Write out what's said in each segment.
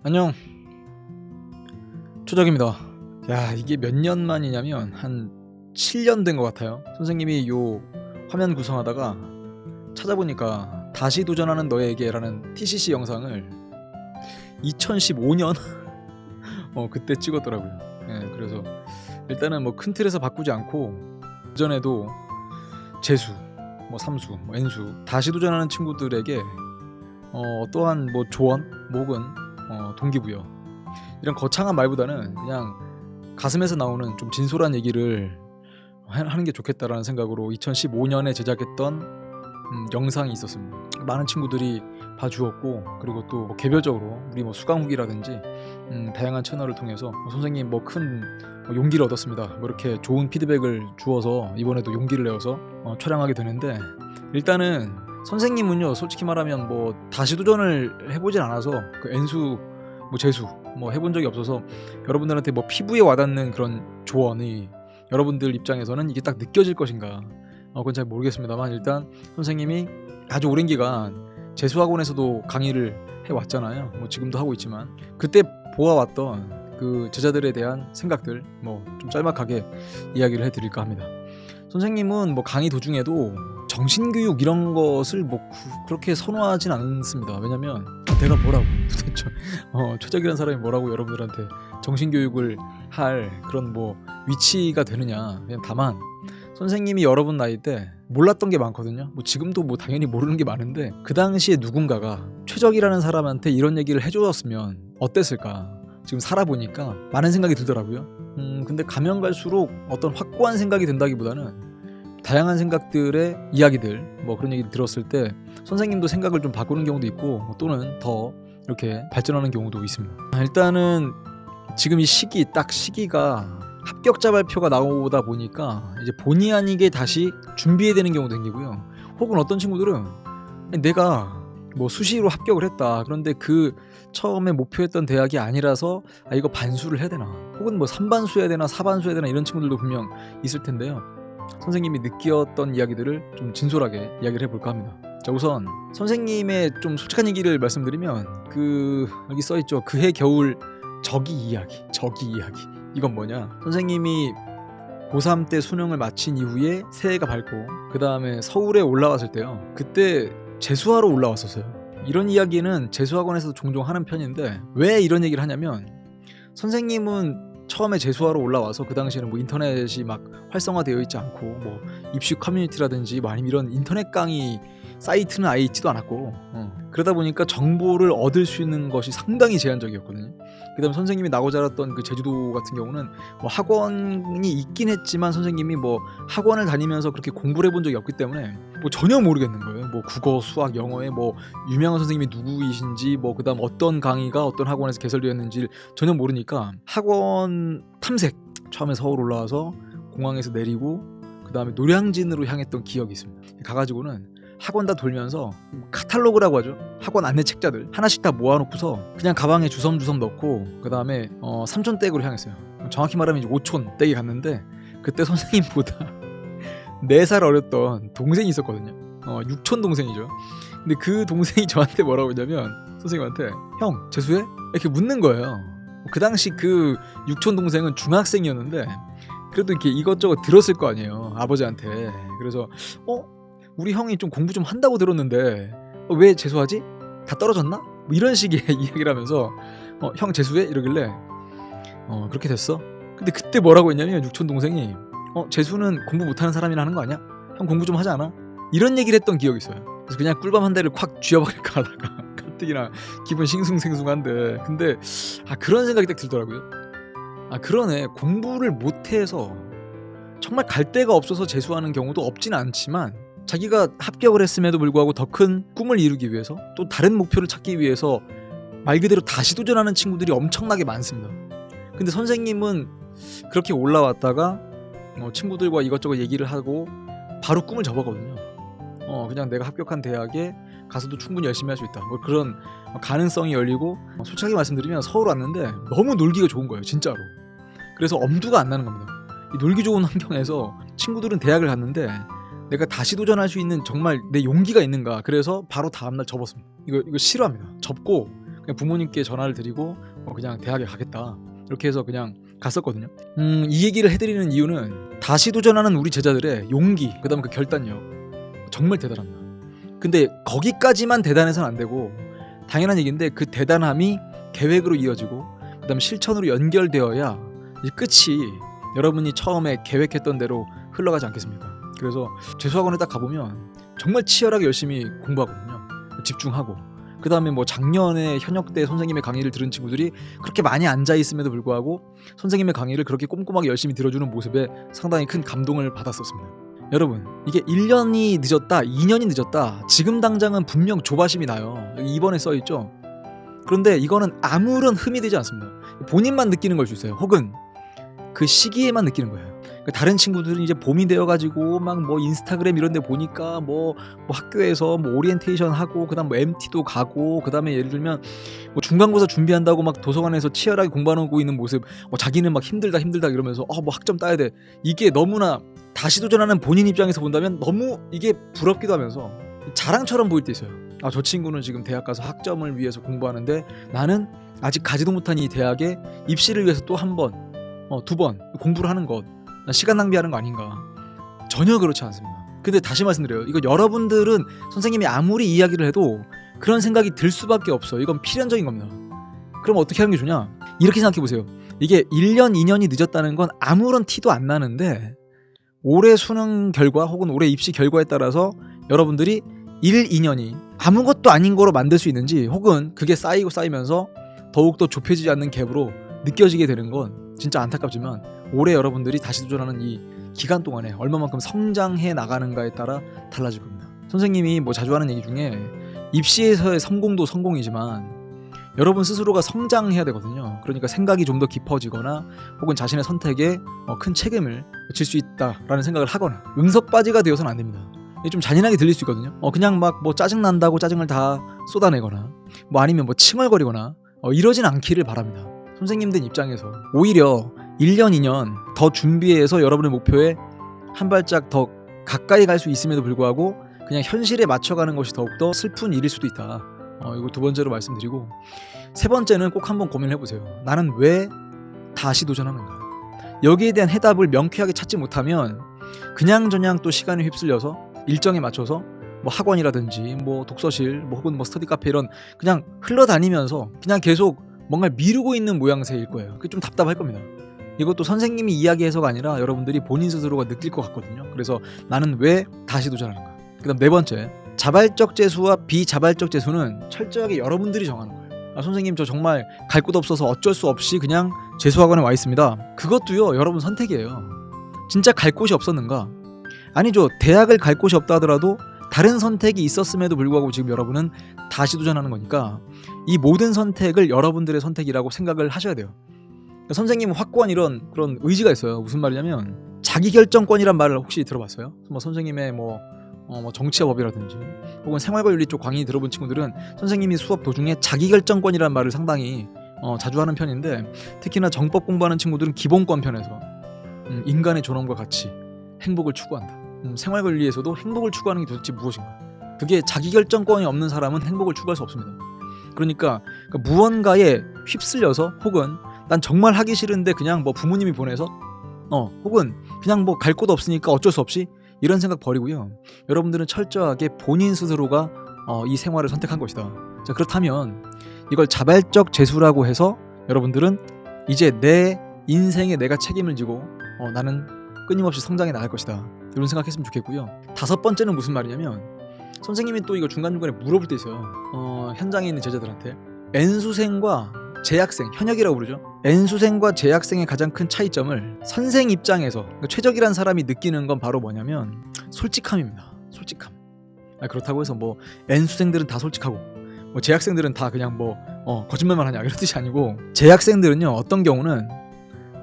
안녕, 초작입니다. 야, 이게 몇 년 만이냐면 한 7년 된 것 같아요. 선생님이 요 화면 구성하다가 찾아보니까 다시 도전하는 너에게라는 TCC 영상을 2015년 그때 찍었더라고요. 예, 그래서 일단은 뭐 큰 틀에서 바꾸지 않고 그전에도 재수, 뭐 삼수, 뭐 N수 다시 도전하는 친구들에게 또한 뭐 조언, 혹은 동기부여 이런 거창한 말보다는 그냥 가슴에서 나오는 좀 진솔한 얘기를 하는 게 좋겠다라는 생각으로 2015년에 제작했던 영상이 있었습니다. 많은 친구들이 봐주었고, 그리고 또 뭐 개별적으로 우리 뭐 수강후기라든지 다양한 채널을 통해서 선생님 뭐 큰 용기를 얻었습니다, 뭐 이렇게 좋은 피드백을 주어서 이번에도 용기를 내어서 촬영하게 되는데, 일단은 선생님은요 솔직히 말하면 뭐 다시 도전을 해보진 않아서 그 N수 뭐 재수 뭐 해본 적이 없어서 여러분들한테 뭐 피부에 와닿는 그런 조언이 여러분들 입장에서는 이게 딱 느껴질 것인가 그건 잘 모르겠습니다만, 일단 선생님이 아주 오랜 기간 재수학원에서도 강의를 해왔잖아요. 뭐 지금도 하고 있지만 그때 보아왔던 그 제자들에 대한 생각들 뭐 좀 짤막하게 이야기를 해드릴까 합니다. 선생님은 뭐 강의 도중에도 정신교육 이런 것을 뭐 그렇게 선호하진 않습니다. 왜냐면 내가 뭐라고 도대체 최적이라는 사람이 뭐라고 여러분들한테 정신교육을 할 그런 뭐 위치가 되느냐. 그냥 다만 선생님이 여러분 나이 때 몰랐던 게 많거든요. 뭐 지금도 뭐 당연히 모르는 게 많은데 그 당시에 누군가가 최적이라는 사람한테 이런 얘기를 해줬으면 어땠을까. 지금 살아보니까 많은 생각이 들더라고요. 근데 가면 갈수록 어떤 확고한 생각이 든다기보다는 다양한 생각들의 이야기들 뭐 그런 얘기를 들었을 때 선생님도 생각을 좀 바꾸는 경우도 있고 또는 더 이렇게 발전하는 경우도 있습니다. 일단은 지금 이 시기 딱 시기가 합격자 발표가 나오다 보니까 이제 본의 아니게 다시 준비해야 되는 경우도 생기고요. 혹은 어떤 친구들은 내가 뭐 수시로 합격을 했다, 그런데 그 처음에 목표했던 대학이 아니라서 이거 반수를 해야 되나, 혹은 뭐 3반수 해야 되나 4반수 해야 되나 이런 친구들도 분명 있을 텐데요. 선생님이 느꼈던 이야기들을 좀 진솔하게 이야기를 해볼까 합니다. 자, 우선 선생님의 좀 솔직한 얘기를 말씀드리면 여기 써있죠. 그해 겨울 저기 이야기. 이건 뭐냐, 선생님이 고3 때 수능을 마친 이후에 새해가 밝고 그 다음에 서울에 올라왔을 때요, 그때 재수하러 올라왔었어요. 이런 이야기는 재수학원에서도 종종 하는 편인데 왜 이런 얘기를 하냐면, 선생님은 처음에 재수하러 올라와서 그 당시에는 뭐 인터넷이 막 활성화되어 있지 않고 뭐 입시 커뮤니티라든지 뭐 아니면 이런 인터넷 강의 사이트는 아예 있지도 않았고 그러다 보니까 정보를 얻을 수 있는 것이 상당히 제한적이었거든요. 그 다음에 선생님이 나고 자랐던 그 제주도 같은 경우는 뭐 학원이 있긴 했지만 선생님이 뭐 학원을 다니면서 그렇게 공부를 해본 적이 없기 때문에 뭐 전혀 모르겠는 거예요. 뭐 국어, 수학, 영어에 뭐 유명한 선생님이 누구이신지 뭐 그 다음 어떤 강의가 어떤 학원에서 개설되었는지 전혀 모르니까 학원 탐색, 처음에 서울 올라와서 공항에서 내리고 그 다음에 노량진으로 향했던 기억이 있습니다. 가가지고는 학원 다 돌면서 카탈로그라고 하죠. 학원 안내 책자들 하나씩 다 모아놓고서 그냥 가방에 주섬주섬 넣고 그 다음에 삼촌댁으로 향했어요. 정확히 말하면 이제 오촌댁에 갔는데 그때 선생님보다 4살 어렸던 동생이 있었거든요. 육촌 동생이죠. 근데 그 동생이 저한테 뭐라고 했냐면, 선생님한테 형 재수해? 이렇게 묻는 거예요. 그 당시 그 육촌 동생은 중학생이었는데 그래도 이렇게 이것저것 들었을 거 아니에요, 아버지한테. 그래서 우리 형이 좀 공부 좀 한다고 들었는데 왜 재수하지? 다 떨어졌나? 뭐 이런 식의 이야기를 하면서 형 재수해? 이러길래 그렇게 됐어? 근데 그때 뭐라고 했냐면 육촌 동생이 재수는 공부 못하는 사람이나 하는 거 아니야? 형 공부 좀 하지 않아? 이런 얘기를 했던 기억이 있어요. 그래서 그냥 꿀밤 한 대를 콱 쥐어버릴까 하다가 가뜩이나 기분 싱숭생숭한데, 근데 그런 생각이 딱 들더라고요. 그러네, 공부를 못해서 정말 갈 데가 없어서 재수하는 경우도 없진 않지만 자기가 합격을 했음에도 불구하고 더 큰 꿈을 이루기 위해서 또 다른 목표를 찾기 위해서 말 그대로 다시 도전하는 친구들이 엄청나게 많습니다. 근데 선생님은 그렇게 올라왔다가 친구들과 이것저것 얘기를 하고 바로 꿈을 접었거든요. 그냥 내가 합격한 대학에 가서도 충분히 열심히 할 수 있다, 뭐 그런 가능성이 열리고, 솔직하게 말씀드리면 서울 왔는데 너무 놀기가 좋은 거예요, 진짜로. 그래서 엄두가 안 나는 겁니다. 이 놀기 좋은 환경에서 친구들은 대학을 갔는데 내가 다시 도전할 수 있는 정말 내 용기가 있는가. 그래서 바로 다음날 접었습니다. 이거 싫어합니다. 접고 그냥 부모님께 전화를 드리고 그냥 대학에 가겠다 이렇게 해서 그냥 갔었거든요. 이 얘기를 해드리는 이유는 다시 도전하는 우리 제자들의 용기, 그다음 그 결단력 정말 대단합니다. 근데 거기까지만 대단해서는 안 되고 당연한 얘기인데 그 대단함이 계획으로 이어지고 그다음 실천으로 연결되어야 이 끝이 여러분이 처음에 계획했던 대로 흘러가지 않겠습니까? 그래서 재수학원에 딱 가보면 정말 치열하게 열심히 공부하거든요. 집중하고 그 다음에 뭐 작년에 현역대 선생님의 강의를 들은 친구들이 그렇게 많이 앉아있음에도 불구하고 선생님의 강의를 그렇게 꼼꼼하게 열심히 들어주는 모습에 상당히 큰 감동을 받았었습니다. 여러분, 이게 1년이 늦었다 2년이 늦었다 지금 당장은 분명 조바심이 나요. 여기 2번에 써있죠. 그런데 이거는 아무런 흠이 되지 않습니다. 본인만 느끼는 걸 주세요. 혹은 그 시기에만 느끼는 거예요. 다른 친구들은 이제 봄이 되어가지고 막 뭐 인스타그램 이런 데 보니까 뭐 학교에서 뭐 오리엔테이션 하고 그다음 뭐 MT도 가고 그다음에 예를 들면 뭐 중간고사 준비한다고 막 도서관에서 치열하게 공부하고 있는 모습, 자기는 막 힘들다 이러면서 뭐 학점 따야 돼. 이게 너무나 다시 도전하는 본인 입장에서 본다면 너무 이게 부럽기도 하면서 자랑처럼 보일 때 있어요. 저 친구는 지금 대학 가서 학점을 위해서 공부하는데 나는 아직 가지도 못한 이 대학에 입시를 위해서 또 한 번, 두 번 공부를 하는 것, 시간 낭비하는 거 아닌가. 전혀 그렇지 않습니다. 근데 다시 말씀드려요. 이거 여러분들은 선생님이 아무리 이야기를 해도 그런 생각이 들 수밖에 없어요. 이건 필연적인 겁니다. 그럼 어떻게 하는 게 좋냐? 이렇게 생각해 보세요. 이게 1년, 2년이 늦었다는 건 아무런 티도 안 나는데 올해 수능 결과 혹은 올해 입시 결과에 따라서 여러분들이 1, 2년이 아무것도 아닌 거로 만들 수 있는지 혹은 그게 쌓이면서 더욱더 좁혀지지 않는 갭으로 느껴지게 되는 건 진짜 안타깝지만 올해 여러분들이 다시 도전하는 이 기간 동안에 얼마만큼 성장해 나가는가에 따라 달라질 겁니다. 선생님이 뭐 자주 하는 얘기 중에 입시에서의 성공도 성공이지만 여러분 스스로가 성장해야 되거든요. 그러니까 생각이 좀 더 깊어지거나 혹은 자신의 선택에 큰 책임을 질 수 있다라는 생각을 하거나 응석바지가 되어서는 안 됩니다. 좀 잔인하게 들릴 수 있거든요. 그냥 막 뭐 짜증 난다고 짜증을 다 쏟아내거나 뭐 아니면 뭐 칭얼거리거나 이러진 않기를 바랍니다. 선생님들 입장에서 오히려 1년, 2년 더 준비해서 여러분의 목표에 한 발짝 더 가까이 갈 수 있음에도 불구하고 그냥 현실에 맞춰가는 것이 더욱더 슬픈 일일 수도 있다. 이거 두 번째로 말씀드리고, 세 번째는 꼭 한번 고민해보세요. 나는 왜 다시 도전하는가? 여기에 대한 해답을 명쾌하게 찾지 못하면 그냥저냥 또 시간에 휩쓸려서 일정에 맞춰서 뭐 학원이라든지 뭐 독서실 뭐 혹은 뭐 스터디 카페 이런 그냥 흘러다니면서 그냥 계속 뭔가 미루고 있는 모양새일 거예요. 그게 좀 답답할 겁니다. 이것도 선생님이 이야기해서가 아니라 여러분들이 본인 스스로가 느낄 것 같거든요. 그래서 나는 왜 다시 도전하는가? 그 다음 네 번째, 자발적 재수와 비자발적 재수는 철저하게 여러분들이 정하는 거예요. 선생님 저 정말 갈 곳 없어서 어쩔 수 없이 그냥 재수학원에 와 있습니다. 그것도요 여러분 선택이에요. 진짜 갈 곳이 없었는가? 아니죠. 대학을 갈 곳이 없다 하더라도 다른 선택이 있었음에도 불구하고 지금 여러분은 다시 도전하는 거니까 이 모든 선택을 여러분들의 선택이라고 생각을 하셔야 돼요. 선생님은 확고한 그런 의지가 있어요. 무슨 말이냐면 자기결정권이란 말을 혹시 들어봤어요? 뭐 선생님의 뭐 정치와 법이라든지 혹은 생활과윤리 쪽 강의 들어본 친구들은 선생님이 수업 도중에 자기결정권이란 말을 상당히 자주 하는 편인데, 특히나 정법 공부하는 친구들은 기본권 편에서 인간의 존엄과 가치, 행복을 추구한다. 생활관리에서도 행복을 추구하는 게 도대체 무엇인가? 그게 자기결정권이 없는 사람은 행복을 추구할 수 없습니다. 그러니까 무언가에 휩쓸려서 혹은 난 정말 하기 싫은데 그냥 뭐 부모님이 보내서 혹은 그냥 뭐 갈 곳 없으니까 어쩔 수 없이 이런 생각 버리고요. 여러분들은 철저하게 본인 스스로가 이 생활을 선택한 것이다. 자, 그렇다면 이걸 자발적 재수라고 해서 여러분들은 이제 내 인생에 내가 책임을 지고 나는 끊임없이 성장해 나갈 것이다. 이런 생각했으면 좋겠고요. 다섯 번째는 무슨 말이냐면 선생님이 또 이거 중간중간에 물어볼 때 있어요. 현장에 있는 제자들한테 N수생과 재학생, 현역이라고 부르죠. N수생과 재학생의 가장 큰 차이점을 선생 입장에서 그러니까 최적이란 사람이 느끼는 건 바로 뭐냐면 솔직함입니다. 솔직함. 그렇다고 해서 뭐 N수생들은 다 솔직하고 뭐 재학생들은 다 그냥 뭐 거짓말만 하냐 이런 뜻이 아니고, 재학생들은요 어떤 경우는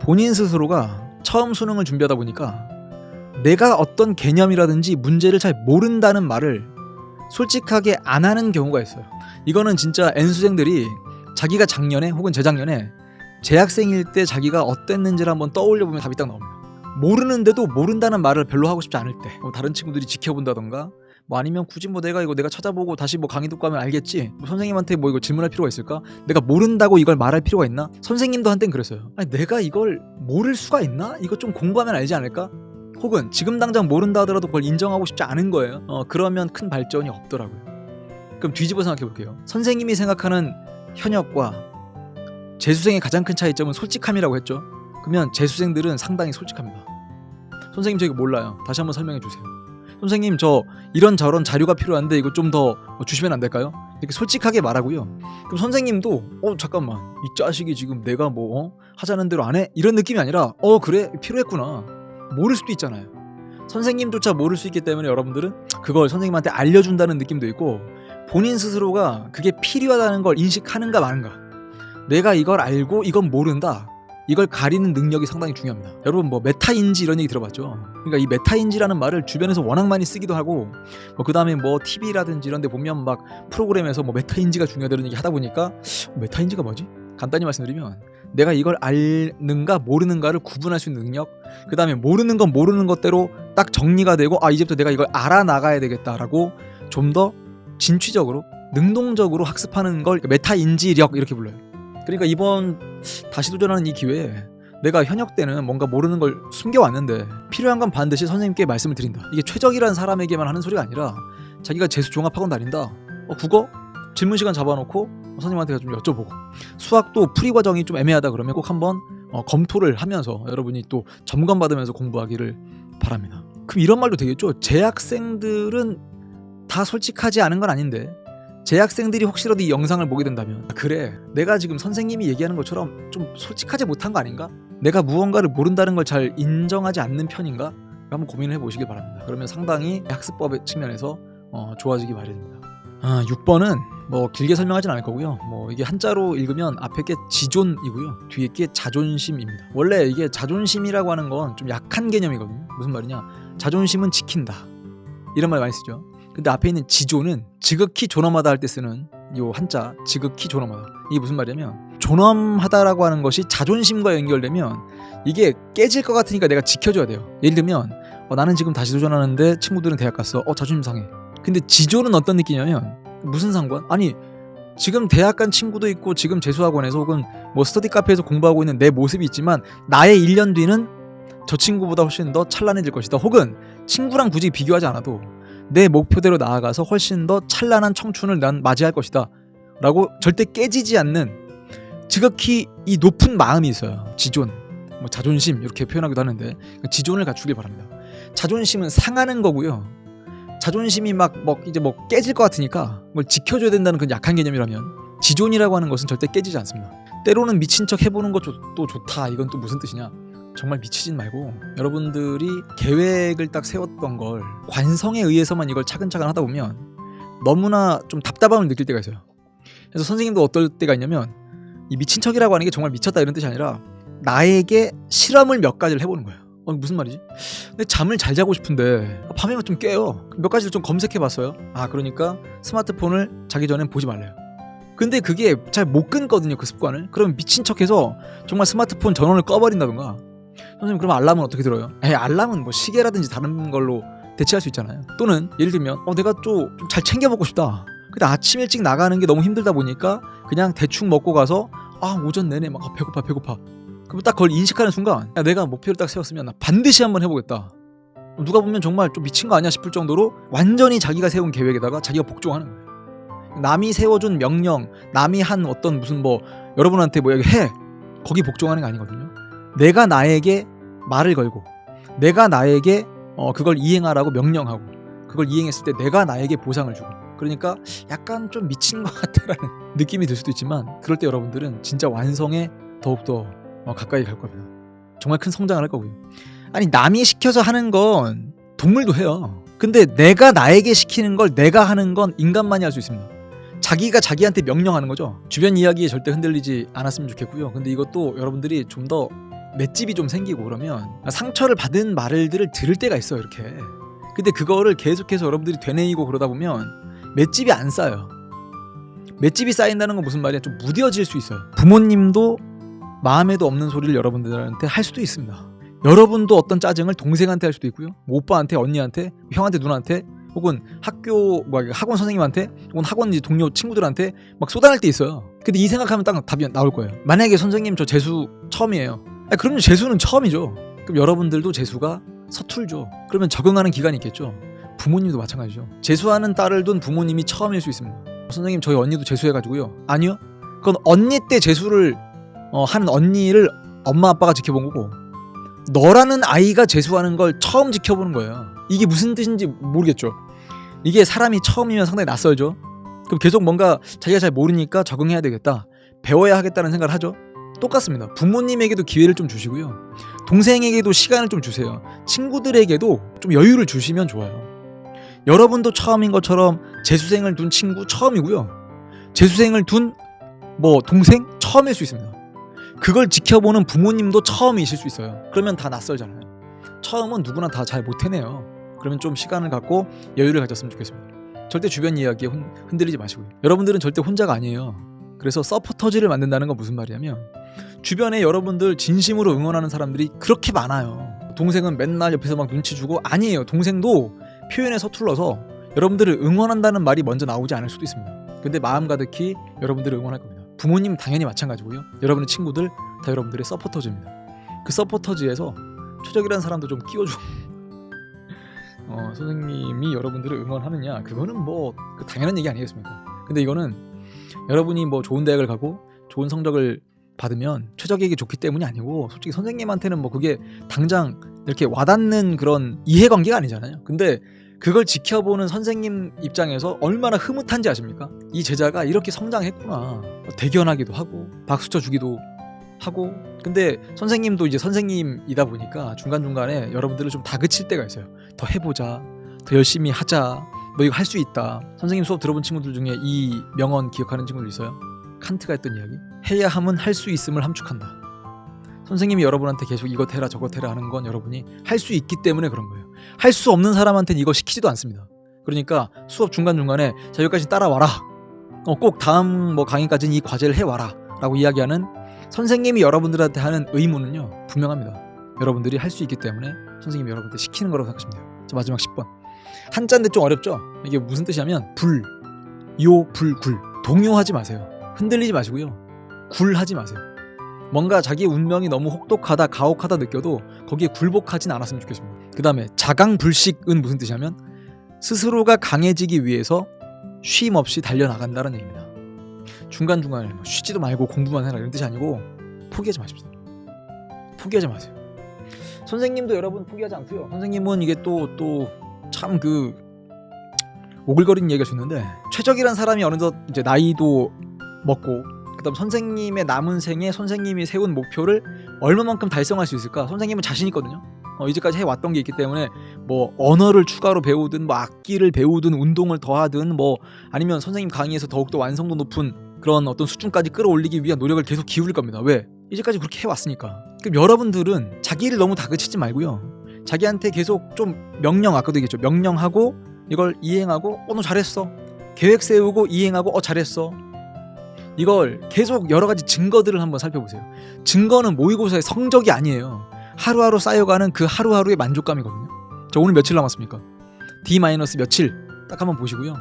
본인 스스로가 처음 수능을 준비하다 보니까 내가 어떤 개념이라든지 문제를 잘 모른다는 말을 솔직하게 안 하는 경우가 있어요. 이거는 진짜 N수생들이 자기가 작년에 혹은 재작년에 재학생일 때 자기가 어땠는지를 한번 떠올려보면 답이 딱 나옵니다. 모르는데도 모른다는 말을 별로 하고 싶지 않을 때, 다른 친구들이 지켜본다던가 뭐 아니면 굳이 뭐 내가 찾아보고 다시 뭐 강의 듣고 하면 알겠지. 뭐 선생님한테 뭐 이거 질문할 필요가 있을까? 내가 모른다고 이걸 말할 필요가 있나? 선생님도 한땐 그랬어요. 아니 내가 이걸 모를 수가 있나? 이거 좀 공부하면 알지 않을까? 혹은 지금 당장 모른다 하더라도 그걸 인정하고 싶지 않은 거예요. 그러면 큰 발전이 없더라고요. 그럼 뒤집어 생각해 볼게요. 선생님이 생각하는 현역과 재수생의 가장 큰 차이점은 솔직함이라고 했죠. 그러면 재수생들은 상당히 솔직합니다. 선생님 저 이거 몰라요. 다시 한번 설명해 주세요. 선생님 저 이런 저런 자료가 필요한데 이거 좀 더 주시면 안 될까요? 이렇게 솔직하게 말하고요. 그럼 선생님도 잠깐만 이 자식이 지금 내가 뭐 하자는 대로 안 해? 이런 느낌이 아니라 그래 필요했구나. 모를 수도 있잖아요. 선생님조차 모를 수 있기 때문에 여러분들은 그걸 선생님한테 알려준다는 느낌도 있고 본인 스스로가 그게 필요하다는 걸 인식하는가 마는가. 내가 이걸 알고 이건 모른다. 이걸 가리는 능력이 상당히 중요합니다. 여러분 뭐 메타인지 이런 얘기 들어봤죠? 그러니까 이 메타인지라는 말을 주변에서 워낙 많이 쓰기도 하고 그 다음에 뭐 TV라든지 이런 데 보면 막 프로그램에서 뭐 메타인지가 중요하다는 얘기 하다 보니까 메타인지가 뭐지? 간단히 말씀드리면 내가 이걸 아는가 모르는가를 구분할 수 있는 능력, 그 다음에 모르는 건 모르는 것대로 딱 정리가 되고 이제부터 내가 이걸 알아나가야 되겠다라고 좀 더 진취적으로 능동적으로 학습하는 걸 메타인지력 이렇게 불러요. 그러니까 이번 다시 도전하는 이 기회에 내가 현역 때는 뭔가 모르는 걸 숨겨왔는데 필요한 건 반드시 선생님께 말씀을 드린다. 이게 최적이라는 사람에게만 하는 소리가 아니라 자기가 재수 종합학원 다닌다. 국어 질문 시간 잡아놓고 선생님한테 좀 여쭤보고 수학도 풀이 과정이 좀 애매하다 그러면 꼭 한번 검토를 하면서 여러분이 또 점검받으면서 공부하기를 바랍니다. 그럼 이런 말도 되겠죠. 재학생들은 다 솔직하지 않은 건 아닌데 재학생들이 혹시라도 이 영상을 보게 된다면 그래 내가 지금 선생님이 얘기하는 것처럼 좀 솔직하지 못한 거 아닌가? 내가 무언가를 모른다는 걸 잘 인정하지 않는 편인가? 한번 고민을 해보시길 바랍니다. 그러면 상당히 학습법의 측면에서 좋아지기 마련입니다. 6번은 뭐 길게 설명하진 않을 거고요. 뭐 이게 한자로 읽으면 앞에 게 지존이고요. 뒤에 게 자존심입니다. 원래 이게 자존심이라고 하는 건 좀 약한 개념이거든요. 무슨 말이냐? 자존심은 지킨다. 이런 말 많이 쓰죠. 근데 앞에 있는 지존은 지극히 존엄하다 할 때 쓰는 요 한자 지극히 존엄하다. 이게 무슨 말이냐면 존엄하다라고 하는 것이 자존심과 연결되면 이게 깨질 것 같으니까 내가 지켜줘야 돼요. 예를 들면 나는 지금 다시 도전하는데 친구들은 대학 갔어. 자존심 상해. 근데 지존은 어떤 느낌이냐면 무슨 상관? 아니 지금 대학 간 친구도 있고 지금 재수학원에서 혹은 뭐 스터디 카페에서 공부하고 있는 내 모습이 있지만 나의 1년 뒤는 저 친구보다 훨씬 더 찬란해질 것이다. 혹은 친구랑 굳이 비교하지 않아도 내 목표대로 나아가서 훨씬 더 찬란한 청춘을 난 맞이할 것이다 라고 절대 깨지지 않는 지극히 이 높은 마음이 있어요. 지존, 뭐 자존심 이렇게 표현하기도 하는데 지존을 갖추길 바랍니다. 자존심은 상하는 거고요. 자존심이 막 이제 깨질 것 같으니까 뭘 지켜줘야 된다는 그 약한 개념이라면 지존이라고 하는 것은 절대 깨지지 않습니다. 때로는 미친 척 해보는 것도 좋다. 이건 또 무슨 뜻이냐? 정말 미치진 말고 여러분들이 계획을 딱 세웠던 걸 관성에 의해서만 이걸 차근차근 하다 보면 너무나 좀 답답함을 느낄 때가 있어요. 그래서 선생님도 어떨 때가 있냐면 이 미친 척이라고 하는 게 정말 미쳤다 이런 뜻이 아니라 나에게 실험을 몇 가지를 해보는 거예요. 무슨 말이지? 근데 잠을 잘 자고 싶은데 밤에 좀 깨요. 몇 가지를 좀 검색해봤어요. 그러니까 스마트폰을 자기 전엔 보지 말래요. 근데 그게 잘 못 끊거든요. 그 습관을. 그럼 미친 척해서 정말 스마트폰 전원을 꺼버린다던가. 선생님 그럼 알람은 어떻게 들어요? 알람은 뭐 시계라든지 다른 걸로 대체할 수 있잖아요. 또는 예를 들면 내가 좀 잘 챙겨 먹고 싶다. 근데 아침 일찍 나가는 게 너무 힘들다 보니까 그냥 대충 먹고 가서 오전 내내 막 배고파. 그럼 딱 그걸 인식하는 순간 내가 목표를 딱 세웠으면 나 반드시 한번 해보겠다. 누가 보면 정말 좀 미친 거 아니야 싶을 정도로 완전히 자기가 세운 계획에다가 자기가 복종하는 거예요. 남이 세워준 명령, 남이 한 어떤 무슨 여러분한테 해 거기 복종하는 게 아니거든요. 내가 나에게 말을 걸고 내가 나에게 그걸 이행하라고 명령하고 그걸 이행했을 때 내가 나에게 보상을 주고 그러니까 약간 좀 미친 것 같다라는 느낌이 들 수도 있지만 그럴 때 여러분들은 진짜 완성에 더욱더 가까이 갈 겁니다. 정말 큰 성장을 할 거고요. 아니 남이 시켜서 하는 건 동물도 해요. 근데 내가 나에게 시키는 걸 내가 하는 건 인간만이 할 수 있습니다. 자기가 자기한테 명령하는 거죠. 주변 이야기에 절대 흔들리지 않았으면 좋겠고요. 근데 이것도 여러분들이 좀 더 맷집이 좀 생기고 그러면 상처를 받은 말들을 들을 때가 있어요. 이렇게. 근데 그거를 계속해서 여러분들이 되뇌이고 그러다 보면 맷집이 안 쌓여요. 맷집이 쌓인다는 건 무슨 말이야? 좀 무뎌질 수 있어요. 부모님도 마음에도 없는 소리를 여러분들한테 할 수도 있습니다. 여러분도 어떤 짜증을 동생한테 할 수도 있고요. 오빠한테, 언니한테, 형한테, 누나한테 혹은 학교 뭐 학원 선생님한테 혹은 학원 동료 친구들한테 막 쏟아낼 때 있어요. 근데 이 생각하면 딱 답이 나올 거예요. 만약에 선생님 저 재수 처음이에요. 그럼요, 재수는 처음이죠. 그럼 여러분들도 재수가 서툴죠. 그러면 적응하는 기간이 있겠죠. 부모님도 마찬가지죠. 재수하는 딸을 둔 부모님이 처음일 수 있습니다. 선생님 저희 언니도 재수해가지고요. 아니요, 그건 언니 때 재수를 하는 언니를 엄마 아빠가 지켜본 거고, 너라는 아이가 재수하는 걸 처음 지켜보는 거예요. 이게 무슨 뜻인지 모르겠죠. 이게 사람이 처음이면 상당히 낯설죠. 그럼 계속 뭔가 자기가 잘 모르니까 적응해야 되겠다, 배워야 하겠다는 생각을 하죠. 똑같습니다. 부모님에게도 기회를 좀 주시고요. 동생에게도 시간을 좀 주세요. 친구들에게도 좀 여유를 주시면 좋아요. 여러분도 처음인 것처럼 재수생을 둔 친구 처음이고요. 재수생을 둔 동생 처음일 수 있습니다. 그걸 지켜보는 부모님도 처음이실 수 있어요. 그러면 다 낯설잖아요. 처음은 누구나 다 잘 못해내요. 그러면 좀 시간을 갖고 여유를 가졌으면 좋겠습니다. 절대 주변 이야기에 흔들리지 마시고요. 여러분들은 절대 혼자가 아니에요. 그래서 서포터즈를 만든다는 건 무슨 말이냐면, 주변에 여러분들 진심으로 응원하는 사람들이 그렇게 많아요. 동생은 맨날 옆에서 막 눈치 주고, 아니에요. 동생도 표현에 서툴러서 여러분들을 응원한다는 말이 먼저 나오지 않을 수도 있습니다. 근데 마음 가득히 여러분들을 응원할 겁니다. 부모님 당연히 마찬가지고요. 여러분의 친구들 다 여러분들의 서포터즈입니다. 그 서포터즈에서 최적이라는 사람도 좀 끼워주고 선생님이 여러분들을 응원하느냐, 그거는 그 당연한 얘기 아니겠습니까? 근데 이거는 여러분이 좋은 대학을 가고 좋은 성적을 받으면 최적에게 좋기 때문이 아니고, 솔직히 선생님한테는 그게 당장 이렇게 와닿는 그런 이해관계가 아니잖아요. 근데 그걸 지켜보는 선생님 입장에서 얼마나 흐뭇한지 아십니까? 이 제자가 이렇게 성장했구나. 대견하기도 하고 박수 쳐주기도 하고. 근데 선생님도 이제 선생님이다 보니까 중간중간에 여러분들을 좀 다그칠 때가 있어요. 더 해보자, 더 열심히 하자, 너 이거 할 수 있다. 선생님 수업 들어본 친구들 중에 이 명언 기억하는 친구들 있어요? 칸트가 했던 이야기, 해야 함은 할 수 있음을 함축한다. 선생님이 여러분한테 계속 이것 해라 저것 해라 하는 건 여러분이 할 수 있기 때문에 그런 거예요. 할 수 없는 사람한테는 이거 시키지도 않습니다. 그러니까 수업 중간중간에 자, 여기까지 따라와라, 꼭 다음 강의까지는 이 과제를 해와라 라고 이야기하는 선생님이 여러분들한테 하는 의무는요, 분명합니다. 여러분들이 할 수 있기 때문에 선생님이 여러분한테 시키는 거라고 생각하시면 돼요. 자, 마지막 10번. 한자인데 좀 어렵죠? 이게 무슨 뜻이냐면 굴. 동요하지 마세요. 흔들리지 마시고요. 굴하지 마세요. 뭔가 자기의 운명이 너무 혹독하다, 가혹하다 느껴도 거기에 굴복하진 않았으면 좋겠습니다. 그 다음에 자강불식은 무슨 뜻이냐면 스스로가 강해지기 위해서 쉼 없이 달려나간다는 얘기입니다. 중간중간에 쉬지도 말고 공부만 해라 이런 뜻이 아니고, 포기하지 마십시오. 포기하지 마세요. 선생님도 여러분 포기하지 않고요. 선생님은 이게 또 참 오글거리는 얘기가 있는데, 최적이란 사람이 어느덧 이제 나이도 먹고, 그다음 선생님의 남은 생에 선생님이 세운 목표를 얼마만큼 달성할 수 있을까? 선생님은 자신 있거든요. 이제까지 해왔던 게 있기 때문에 언어를 추가로 배우든 악기를 배우든 운동을 더하든 아니면 선생님 강의에서 더욱더 완성도 높은 그런 어떤 수준까지 끌어올리기 위한 노력을 계속 기울일 겁니다. 왜? 이제까지 그렇게 해왔으니까. 그럼 여러분들은 자기를 너무 다그치지 말고요. 자기한테 계속 좀 아까도 얘기했죠. 명령하고 이걸 이행하고 너 잘했어. 계획 세우고 이행하고 잘했어. 이걸 계속 여러 가지 증거들을 한번 살펴보세요. 증거는 모의고사의 성적이 아니에요. 하루하루 쌓여가는 그 하루하루의 만족감이거든요. 저 오늘 며칠 남았습니까? D- 며칠 딱 한번 보시고요.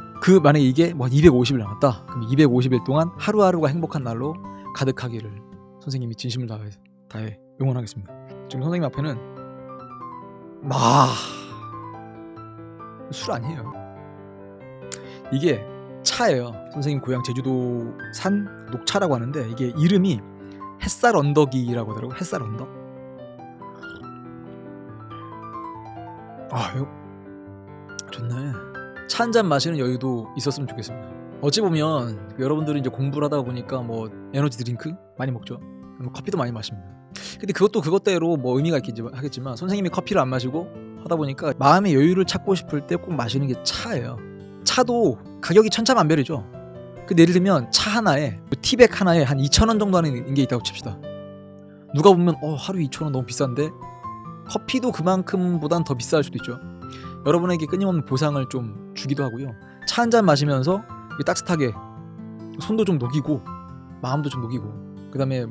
만약에 이게 250일 남았다. 그럼 250일 동안 하루하루가 행복한 날로 가득하기를 선생님이 진심을 다해 응원하겠습니다. 지금 선생님 앞에는 술 아니에요. 이게 차예요. 선생님 고향 제주도 산 녹차라고 하는데, 이게 이름이 햇살 언덕이라고 하더라고요. 햇살 언덕. 이거 좋네. 차 한 잔 마시는 여유도 있었으면 좋겠습니다. 어찌 보면 여러분들이 이제 공부를 하다 보니까 에너지 드링크 많이 먹죠. 커피도 많이 마십니다. 근데 그것도 그것대로 의미가 있긴 하겠지만, 선생님이 커피를 안 마시고 하다 보니까 마음의 여유를 찾고 싶을 때 꼭 마시는 게 차예요. 차도 가격이 천차만별이죠. 근데 예를 들면 차 하나에, 티백 하나에 한 2,000원 정도 하는 게 있다고 칩시다. 누가 보면 하루 2,000원 너무 비싼데, 커피도 그만큼보단 더 비쌀 수도 있죠. 여러분에게 끊임없는 보상을 좀 주기도 하고요. 차 한 잔 마시면서 따뜻하게 손도 좀 녹이고 마음도 좀 녹이고, 그 다음에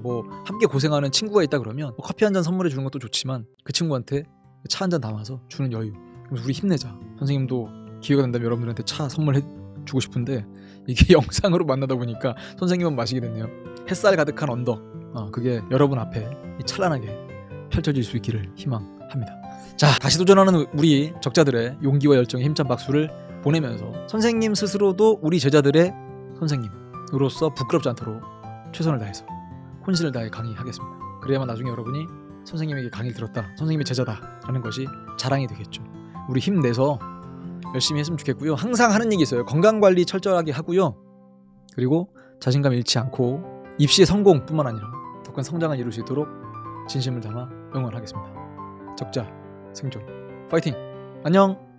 함께 고생하는 친구가 있다 그러면 커피 한 잔 선물해 주는 것도 좋지만, 그 친구한테 차 한 잔 담아서 주는 여유. 우리 힘내자. 선생님도 기회가 된다면 여러분들한테 차 선물해 주고 싶은데 이게 영상으로 만나다 보니까 선생님은 마시게 됐네요. 햇살 가득한 언덕, 그게 여러분 앞에 찬란하게 펼쳐질 수 있기를 희망합니다. 자, 다시 도전하는 우리 적자들의 용기와 열정에 힘찬 박수를 보내면서 선생님 스스로도 우리 제자들의 선생님으로서 부끄럽지 않도록 최선을 다해서 혼신을 다해 강의하겠습니다. 그래야만 나중에 여러분이 선생님에게 강의를 들었다, 선생님의 제자다라는 것이 자랑이 되겠죠. 우리 힘내서 열심히 했으면 좋겠고요. 항상 하는 얘기 있어요. 건강관리 철저하게 하고요. 그리고 자신감 잃지 않고 입시의 성공뿐만 아니라 더 큰 성장을 이룰 수 있도록 진심을 담아 응원하겠습니다. 적자 생존 파이팅! 안녕!